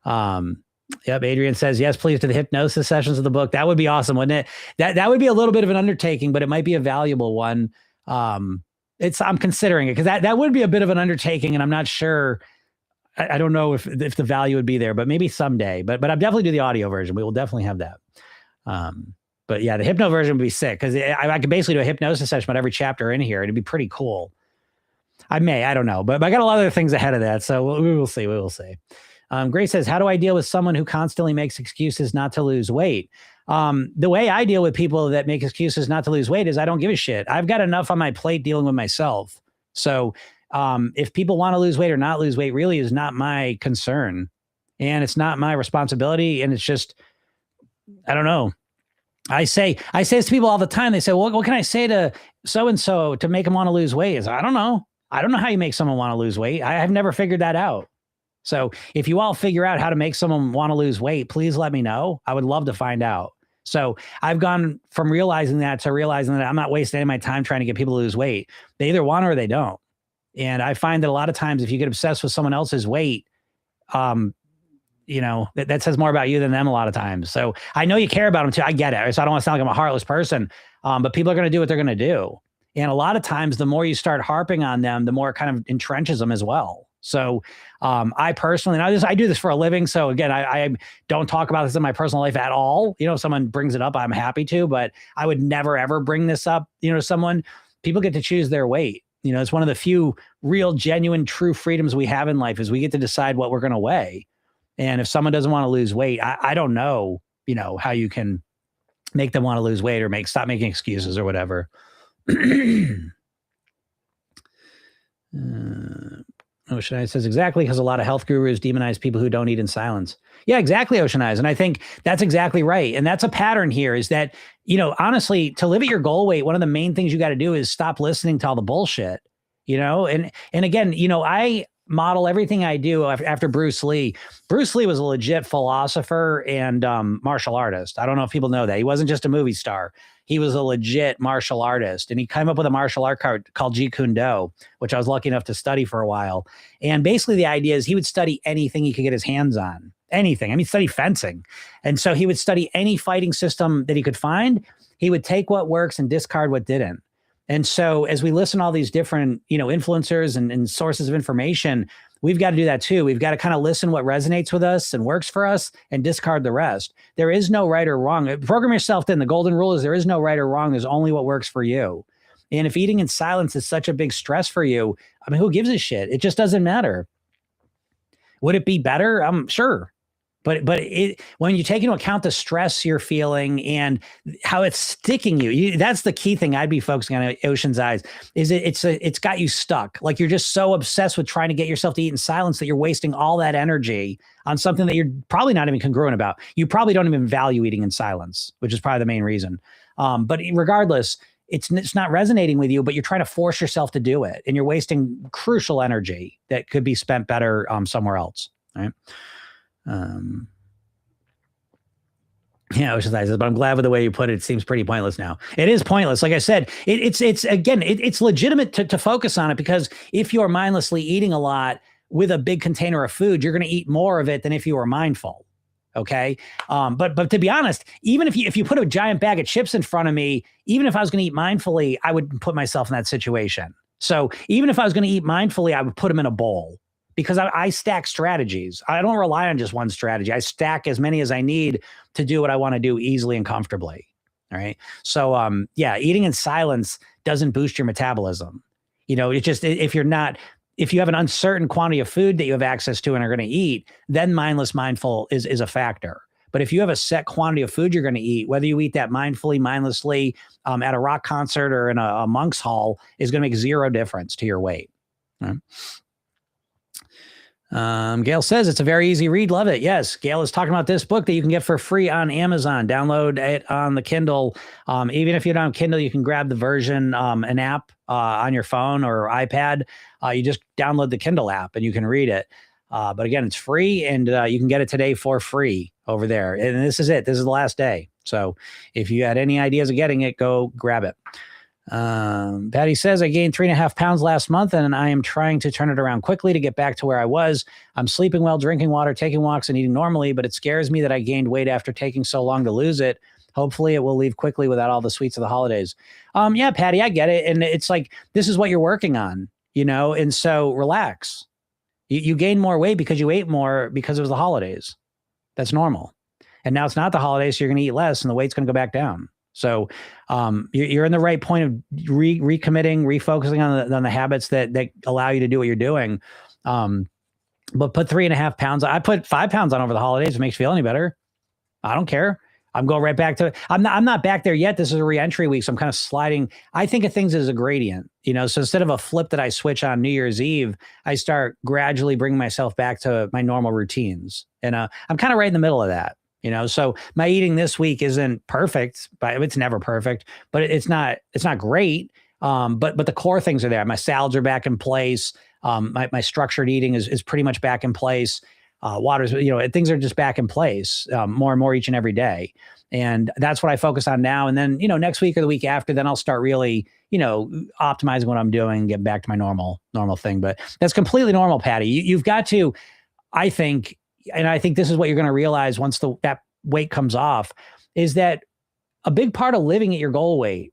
Yep. Adrian says, yes, please, to the hypnosis sessions of the book. That would be awesome, wouldn't it? That would be a little bit of an undertaking, but it might be a valuable one. I'm considering it because that would be a bit of an undertaking, and I'm not sure. I don't know if the value would be there, but maybe someday. But I'll definitely do the audio version. We will definitely have that. But yeah, the hypno version would be sick because I could basically do a hypnosis session about every chapter in here. It'd be pretty cool. I don't know, but I got a lot of other things ahead of that, so we will see. We will see. Grace says, how do I deal with someone who constantly makes excuses not to lose weight? The way I deal with people that make excuses not to lose weight is I don't give a shit. I've got enough on my plate dealing with myself. So if people want to lose weight or not lose weight really is not my concern, and it's not my responsibility. And it's just, I don't know. I say this to people all the time. They say, well, what can I say to so-and-so to make them want to lose weight? I don't know. I don't know how you make someone want to lose weight. I've never figured that out. So if you all figure out how to make someone want to lose weight, please let me know. I would love to find out. So I've gone from realizing that to realizing that I'm not wasting any of my time trying to get people to lose weight. They either want or they don't. And I find that a lot of times if you get obsessed with someone else's weight, that says more about you than them a lot of times. So I know you care about them too. I get it. So I don't want to sound like I'm a heartless person, but people are going to do what they're going to do. And a lot of times, the more you start harping on them, the more it kind of entrenches them as well. So I personally, and I do this for a living. So again, I don't talk about this in my personal life at all. If someone brings it up, I'm happy to, but I would never, ever bring this up, to someone. People get to choose their weight. It's one of the few real, genuine, true freedoms we have in life is we get to decide what we're going to weigh. And if someone doesn't want to lose weight, I don't know, how you can make them want to lose weight or stop making excuses or whatever. Ocean Eyes says, exactly, because a lot of health gurus demonize people who don't eat in silence. Yeah, exactly, Ocean Eyes. And I think that's exactly right. And that's a pattern here is that, honestly, to live at your goal weight, one of the main things you got to do is stop listening to all the bullshit, and again, I model everything I do after Bruce Lee. Bruce Lee was a legit philosopher and martial artist. I don't know if people know that. He wasn't just a movie star. He was a legit martial artist, and he came up with a martial art called Jeet Kune Do, which I was lucky enough to study for a while. And basically the idea is he would study anything he could get his hands on, anything. Study fencing. And so he would study any fighting system that he could find. He would take what works and discard what didn't. And so as we listen to all these different, influencers and sources of information, we've got to do that too. We've got to kind of listen what resonates with us and works for us and discard the rest. There is no right or wrong. Program yourself in. The golden rule is there is no right or wrong. There's only what works for you. And if eating in silence is such a big stress for you, who gives a shit? It just doesn't matter. Would it be better? I'm sure. But when you take into account the stress you're feeling and how it's sticking that's the key thing I'd be focusing on at Ocean's Eyes, is it's got you stuck. Like you're just so obsessed with trying to get yourself to eat in silence that you're wasting all that energy on something that you're probably not even congruent about. You probably don't even value eating in silence, which is probably the main reason. But regardless, it's not resonating with you, but you're trying to force yourself to do it, and you're wasting crucial energy that could be spent better somewhere else, right? Yeah, Ocean's Eyes, but I'm glad with the way you put it. It seems pretty pointless now. It is pointless. Like I said, it's legitimate to focus on it, because if you're mindlessly eating a lot with a big container of food, you're going to eat more of it than if you were mindful. Okay. But to be honest, even if you put a giant bag of chips in front of me, even if I was going to eat mindfully, I would put myself in that situation. So even if I was going to eat mindfully, I would put them in a bowl, because I stack strategies. I don't rely on just one strategy. I stack as many as I need to do what I want to do easily and comfortably. All right. So, eating in silence doesn't boost your metabolism. It's just, if you have an uncertain quantity of food that you have access to and are going to eat, then mindful is a factor. But if you have a set quantity of food you're going to eat, whether you eat that mindfully, mindlessly, at a rock concert or in a monk's hall, is going to make zero difference to your weight. Right? Gail says it's a very easy read. Love it. Yes. Gail is talking about this book that you can get for free on Amazon. Download it on the Kindle. Even if you don't have Kindle, you can grab the version, an app on your phone or iPad. You just download the Kindle app and you can read it. But again, it's free, and you can get it today for free over there. And this is it. This is the last day. So if you had any ideas of getting it, go grab it. Patty says, I gained 3.5 pounds last month, and I am trying to turn it around quickly to get back to where I was. I'm sleeping well, drinking water, taking walks, and eating normally, but it scares me that I gained weight after taking so long to lose it. Hopefully it will leave quickly without all the sweets of the holidays. Yeah, Patty, I get it. And it's like, this is what you're working on, and so relax. You gain more weight because you ate more because it was the holidays. That's normal. And now it's not the holidays, so you're going to eat less and the weight's going to go back down. So you're in the right point of recommitting, refocusing on the habits that allow you to do what you're doing. But put 3.5 pounds. I put 5 pounds on over the holidays. If it makes you feel any better, I don't care. I'm going right back to it. I'm not back there yet. This is a re-entry week, so I'm kind of sliding. I think of things as a gradient, so instead of a flip that I switch on New Year's Eve, I start gradually bringing myself back to my normal routines. And I'm kind of right in the middle of that. So my eating this week isn't perfect, but it's never perfect, but it's not great. But the core things are there. My salads are back in place. My structured eating is pretty much back in place. Waters, things are just back in place, more and more each and every day. And that's what I focus on now. And then, next week or the week after, then I'll start really, optimizing what I'm doing and get back to my normal thing. But that's completely normal, Patty. You've got to, I think this is what you're going to realize once that weight comes off, is that a big part of living at your goal weight.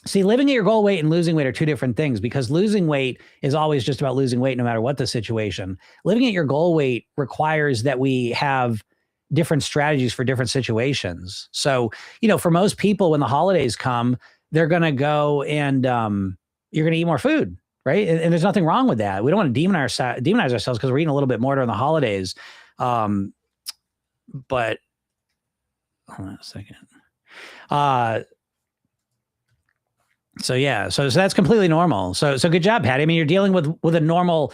See, living at your goal weight and losing weight are two different things, because losing weight is always just about losing weight no matter what the situation. Living at your goal weight requires that we have different strategies for different situations. So, for most people, when the holidays come, they're going to go and you're going to eat more food. Right. And there's nothing wrong with that. We don't want to demonize ourselves because we're eating a little bit more during the holidays. But hold on a second. So that's completely normal. So good job, Patty. I mean, you're dealing with a normal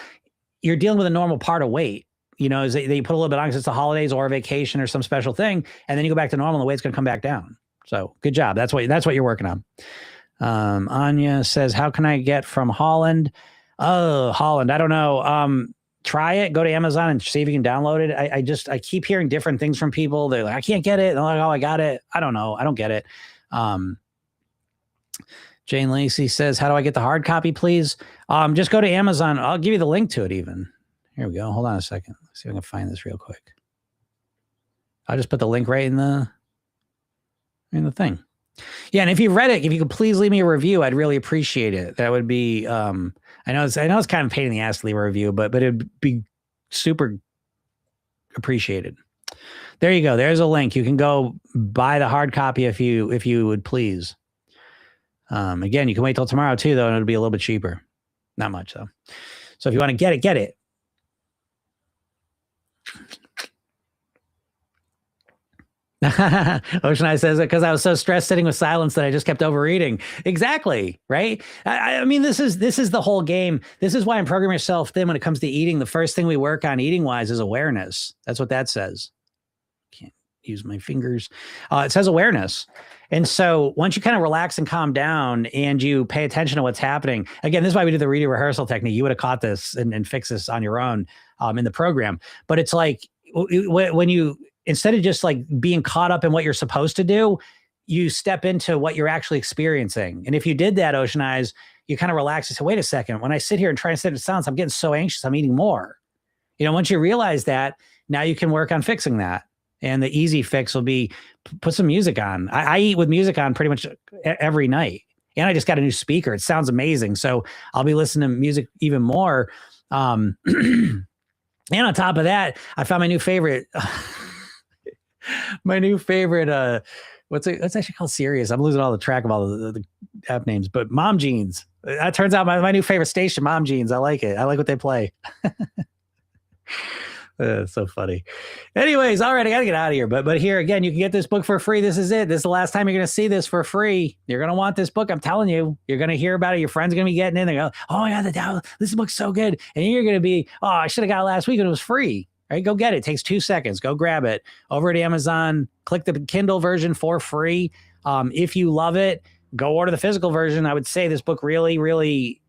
part of weight, is that you put a little bit on because it's the holidays or a vacation or some special thing. And then you go back to normal and the weight's going to come back down. So good job. That's what you're working on. Anya says, how can I get from Holland? Oh, Holland. I don't know. Try it. Go to Amazon and see if you can download it. I keep hearing different things from people. They're like, I can't get it. And they're like, oh, I got it. I don't know. I don't get it. Jane Lacey says, how do I get the hard copy, please? Just go to Amazon. I'll give you the link to it even. Here we go. Hold on a second. Let's see if I can find this real quick. I'll just put the link right in the thing. Yeah, and if you read it, if you could please leave me a review, I'd really appreciate it. That would be, I know it's kind of a pain in the ass to leave a review, but it'd be super appreciated. There you go. There's a link. You can go buy the hard copy if you would please. Again, you can wait till tomorrow too, though, and it'll be a little bit cheaper. Not much though. So if you want to get it, get it. Ocean Eye says it because I was so stressed sitting with silence that I just kept overeating. Exactly. Right. I mean, this is the whole game. This is why in Program Yourself Thin, when it comes to eating, the first thing we work on eating wise is awareness. That's what that says. Can't use my fingers. It says awareness. And so once you kind of relax and calm down and you pay attention to what's happening, again, this is why we do the reading rehearsal technique. You would have caught this and fixed this on your own in the program. But it's like when you, instead of just like being caught up in what you're supposed to do, you step into what you're actually experiencing. And if you did that, Ocean Eyes, you kind of relax and say, wait a second, when I sit here and try and sit in silence, I'm getting so anxious, I'm eating more. You know, once you realize that, now you can work on fixing that. And the easy fix will be put some music on. I eat with music on pretty much every night. And I just got a new speaker. It sounds amazing. So I'll be listening to music even more. And on top of that, I found my new favorite, what's actually called Sirius. I'm losing all the track of all the app names, but Mom Jeans. That turns out my new favorite station, Mom Jeans. I like it. I like what they play. So funny. Anyways, all right, I gotta get out of here. But here again, you can get this book for free. This is it. This is the last time you're gonna see this for free. You're gonna want this book. I'm telling you. You're gonna hear about it. Your friends are gonna be getting in. They go, oh my God, this book's so good. And you're gonna be, oh, I should have got it last week and it was free. Right? Go get it. It takes 2 seconds. Go grab it over at Amazon. Click the Kindle version for free. If you love it, go order the physical version. I would say this book really, really,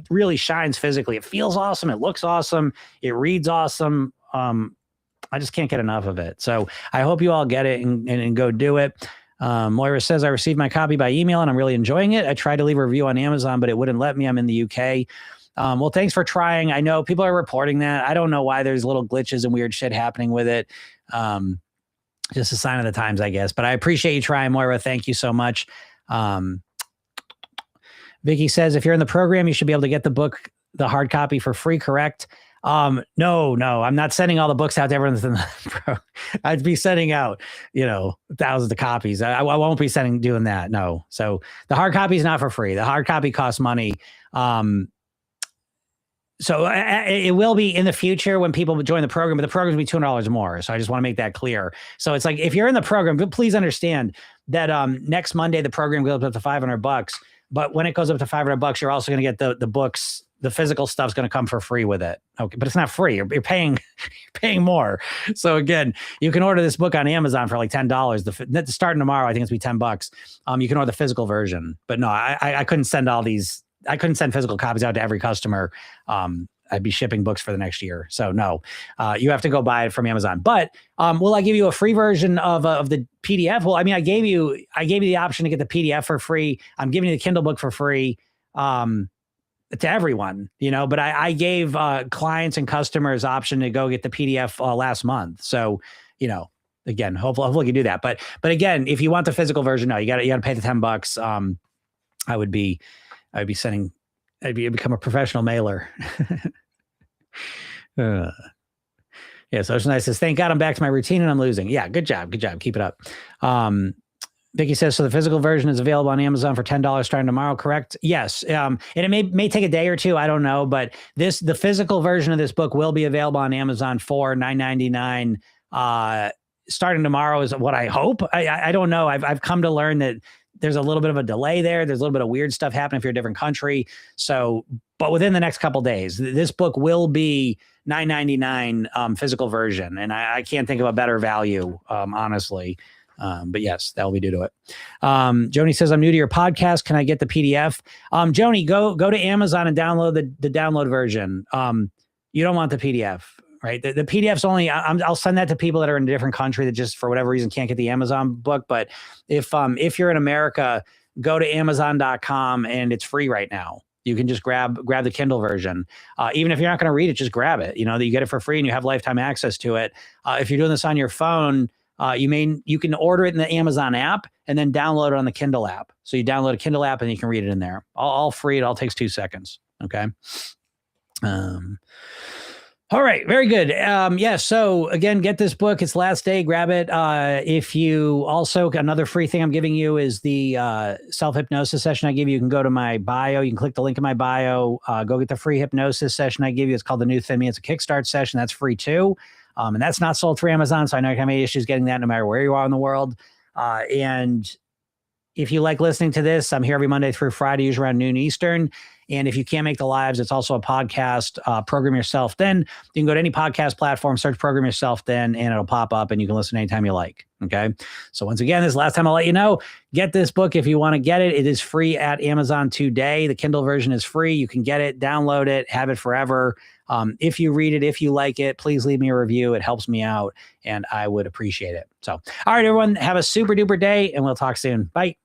really shines physically. It feels awesome. It looks awesome. It reads awesome. I just can't get enough of it. So I hope you all get it and go do it. Moira says, I received my copy by email and I'm really enjoying it. I tried to leave a review on Amazon, but it wouldn't let me. I'm in the UK. Well, thanks for trying. I know people are reporting that. I don't know why there's little glitches and weird shit happening with it. Just a sign of the times, I guess. But I appreciate you trying, Moira. Thank you so much. Vicky says, if you're in the program, you should be able to get the book, the hard copy for free, correct? No, I'm not sending all the books out to everyone in the pro. I'd be sending out, thousands of copies. I won't be doing that. No. So the hard copy is not for free. The hard copy costs money. So it will be in the future when people join the program, but the program will be $200 more. So I just want to make that clear. So it's like, if you're in the program, please understand that next Monday, the program goes up to $500. But when it goes up to $500, you're also going to get the books. The physical stuff's going to come for free with it. Okay, but it's not free. You're paying more. So again, you can order this book on Amazon for like $10. Starting tomorrow, I think it's be $10. You can order the physical version. But no, I couldn't send all these. I couldn't send physical copies out to every customer. I'd be shipping books for the next year. So no, you have to go buy it from Amazon. But will I give you a free version of the PDF? Well, I mean, I gave you the option to get the PDF for free. I'm giving you the Kindle book for free. To everyone, but I gave clients and customers option to go get the PDF last month. So, again, hopefully you can do that. But again, if you want the physical version, no, you got to pay the $10. I'd become a professional mailer. Yes, Ocean Eye says, thank God I'm back to my routine and I'm losing. Yeah, good job. Keep it up. Vicky says, so the physical version is available on Amazon for $10 starting tomorrow, correct? Yes. And it may take a day or two. I don't know. But the physical version of this book will be available on Amazon for $9.99 starting tomorrow is what I hope. I don't know. I've come to learn that there's a little bit of a delay there. There's a little bit of weird stuff happening if you're a different country. So, but within the next couple of days, this book will be $9.99 physical version. And I can't think of a better value, honestly. But yes, that will be due to it. Joni says, I'm new to your podcast. Can I get the PDF? Joni, go to Amazon and download the download version. You don't want the PDF, right? The PDF's only, I'll send that to people that are in a different country that just for whatever reason can't get the Amazon book. But if you're in America, go to Amazon.com and it's free right now. You can just grab the Kindle version. Even if you're not going to read it, just grab it. You get it for free and you have lifetime access to it. If you're doing this on your phone, you can order it in the Amazon app and then download it on the Kindle app. So you download a Kindle app and you can read it in there. All free. It all takes 2 seconds. Okay. All right. Very good. Yeah. So again, get this book. It's last day. Grab it. If you also, another free thing I'm giving you is the self-hypnosis session I give you. You can go to my bio. You can click the link in my bio. Go get the free hypnosis session I give you. It's called The New Thin Me. It's a Kickstart session. That's free too. And that's not sold through Amazon. So I know you have any issues getting that no matter where you are in the world. And if you like listening to this, I'm here every Monday through Friday, usually around noon Eastern. And if you can't make the lives, it's also a podcast, Program Yourself Then. You can go to any podcast platform, search Program Yourself Then, and it'll pop up and you can listen anytime you like. Okay. So once again, this is the last time I'll let you know, get this book if you want to get it. It is free at Amazon today. The Kindle version is free. You can get it, download it, have it forever. If you read it, if you like it, please leave me a review. It helps me out and I would appreciate it. So, all right, everyone, have a super duper day and we'll talk soon. Bye.